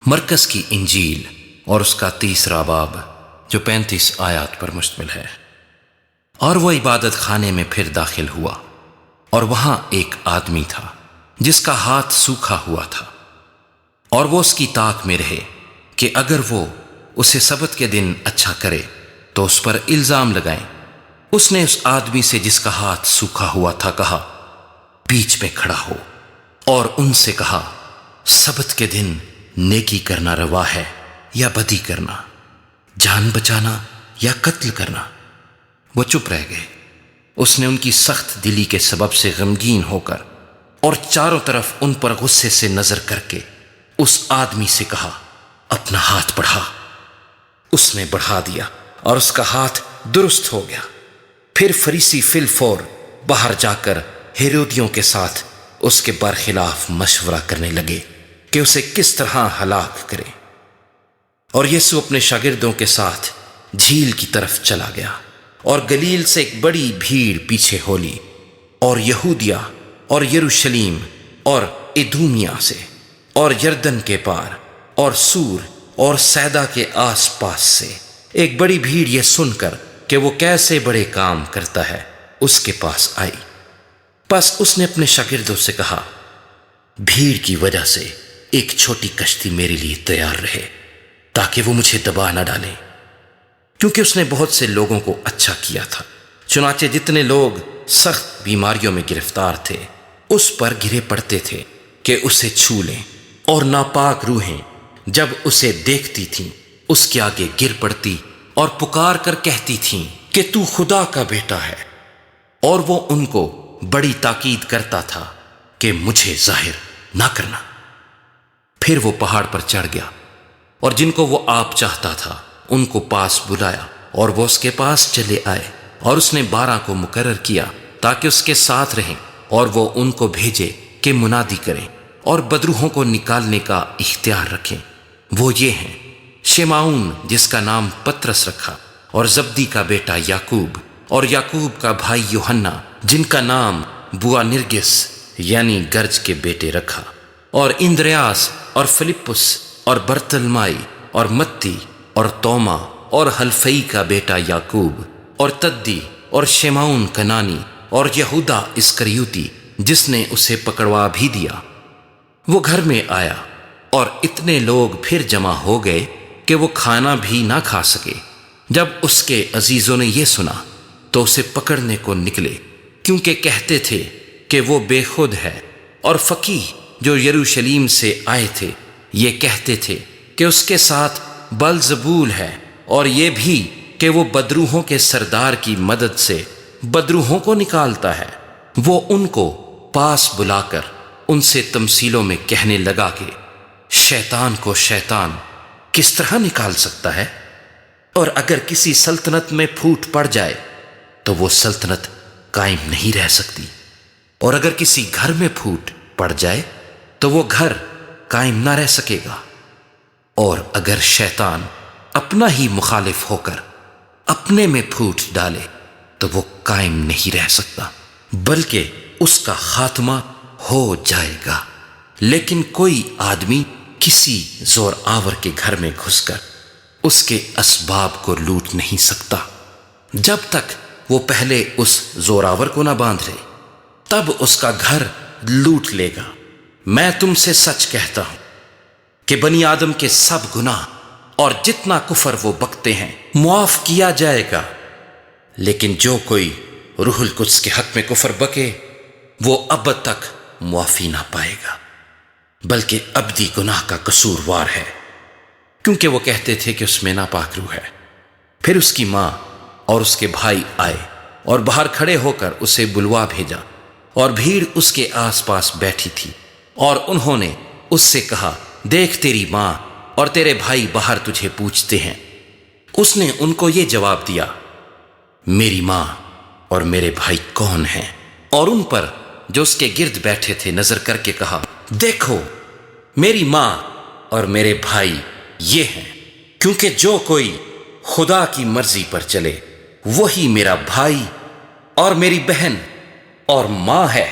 مرکز کی انجیل اور اس کا 30واں باب جو 35 آیات پر مشتمل ہے۔ اور وہ عبادت خانے میں پھر داخل ہوا، اور وہاں ایک آدمی تھا جس کا ہاتھ سوکھا ہوا تھا، اور وہ اس کی طاق میں رہے کہ اگر وہ اسے سبت کے دن اچھا کرے تو اس پر الزام لگائیں۔ اس نے اس آدمی سے جس کا ہاتھ سوکھا ہوا تھا کہا، بیچ میں کھڑا ہو، اور ان سے کہا، سبت کے دن نیکی کرنا روا ہے یا بدی کرنا، جان بچانا یا قتل کرنا؟ وہ چپ رہ گئے۔ اس نے ان کی سخت دلی کے سبب سے غمگین ہو کر اور چاروں طرف ان پر غصے سے نظر کر کے اس آدمی سے کہا، اپنا ہاتھ بڑھا۔ اس نے بڑھا دیا اور اس کا ہاتھ درست ہو گیا۔ پھر فریسی فی الفور باہر جا کر ہیرودیوں کے ساتھ اس کے برخلاف مشورہ کرنے لگے کہ اسے کس طرح ہلاک کرے۔ اور یسوع اپنے شاگردوں کے ساتھ جھیل کی طرف چلا گیا، اور گلیل سے ایک بڑی بھیڑ پیچھے ہو لی، اور یہودیا اور یروشلیم اور ادومیہ سے اور یردن کے پار اور سور اور سیدا کے آس پاس سے ایک بڑی بھیڑ یہ سن کر کہ وہ کیسے بڑے کام کرتا ہے اس کے پاس آئی۔ پس اس نے اپنے شاگردوں سے کہا، بھیڑ کی وجہ سے ایک چھوٹی کشتی میرے لیے تیار رہے تاکہ وہ مجھے دبا نہ ڈالے، کیونکہ اس نے بہت سے لوگوں کو اچھا کیا تھا۔ چنانچہ جتنے لوگ سخت بیماریوں میں گرفتار تھے اس پر گرے پڑتے تھے کہ اسے چھو لیں، اور ناپاک روحیں جب اسے دیکھتی تھیں اس کے آگے گر پڑتی اور پکار کر کہتی تھیں کہ تو خدا کا بیٹا ہے۔ اور وہ ان کو بڑی تاکید کرتا تھا کہ مجھے ظاہر نہ کرنا۔ پھر وہ پہاڑ پر چڑھ گیا، اور جن کو وہ آپ چاہتا تھا ان کو پاس بلایا، اور وہ اس کے پاس چلے آئے، اور اس نے 12 کو مقرر کیا تاکہ اس کے ساتھ رہیں، اور وہ ان کو بھیجے کہ منادی کریں اور بدروحوں کو نکالنے کا اختیار رکھیں۔ وہ یہ ہیں، شمعون جس کا نام پترس رکھا، اور زبدی کا بیٹا یعقوب، اور یعقوب کا بھائی یوحنا جن کا نام بوانرگس یعنی گرج کے بیٹے رکھا، اور اندریاس اور فلپس اور برتلمائی اور متی اور توما اور حلفئی کا بیٹا یعقوب، اور تدی اور شمعون کنانی، اور یہودا اسکریوتی جس نے اسے پکڑوا بھی دیا۔ وہ گھر میں آیا، اور اتنے لوگ پھر جمع ہو گئے کہ وہ کھانا بھی نہ کھا سکے۔ جب اس کے عزیزوں نے یہ سنا تو اسے پکڑنے کو نکلے، کیونکہ کہتے تھے کہ وہ بے خود ہے۔ اور فقیہ جو یروشلیم سے آئے تھے یہ کہتے تھے کہ اس کے ساتھ بلزبول ہے، اور یہ بھی کہ وہ بدروحوں کے سردار کی مدد سے بدروحوں کو نکالتا ہے۔ وہ ان کو پاس بلا کر ان سے تمثیلوں میں کہنے لگا کہ شیطان کو شیطان کس طرح نکال سکتا ہے؟ اور اگر کسی سلطنت میں پھوٹ پڑ جائے تو وہ سلطنت قائم نہیں رہ سکتی، اور اگر کسی گھر میں پھوٹ پڑ جائے تو وہ گھر قائم نہ رہ سکے گا۔ اور اگر شیطان اپنا ہی مخالف ہو کر اپنے میں پھوٹ ڈالے تو وہ قائم نہیں رہ سکتا، بلکہ اس کا خاتمہ ہو جائے گا۔ لیکن کوئی آدمی کسی زور آور کے گھر میں گھس کر اس کے اسباب کو لوٹ نہیں سکتا جب تک وہ پہلے اس زور آور کو نہ باندھ لے، تب اس کا گھر لوٹ لے گا۔ میں تم سے سچ کہتا ہوں کہ بنی آدم کے سب گناہ اور جتنا کفر وہ بکتے ہیں معاف کیا جائے گا، لیکن جو کوئی روح القدس کے حق میں کفر بکے وہ ابد تک معافی نہ پائے گا، بلکہ ابدی گناہ کا قصوروار ہے، کیونکہ وہ کہتے تھے کہ اس میں ناپاک روح ہے۔ پھر اس کی ماں اور اس کے بھائی آئے اور باہر کھڑے ہو کر اسے بلوا بھیجا، اور بھیڑ اس کے آس پاس بیٹھی تھی، اور انہوں نے اس سے کہا، دیکھ تیری ماں اور تیرے بھائی باہر تجھے پوچھتے ہیں۔ اس نے ان کو یہ جواب دیا، میری ماں اور میرے بھائی کون ہیں؟ اور ان پر جو اس کے گرد بیٹھے تھے نظر کر کے کہا، دیکھو میری ماں اور میرے بھائی یہ ہیں، کیونکہ جو کوئی خدا کی مرضی پر چلے وہی میرا بھائی اور میری بہن اور ماں ہے۔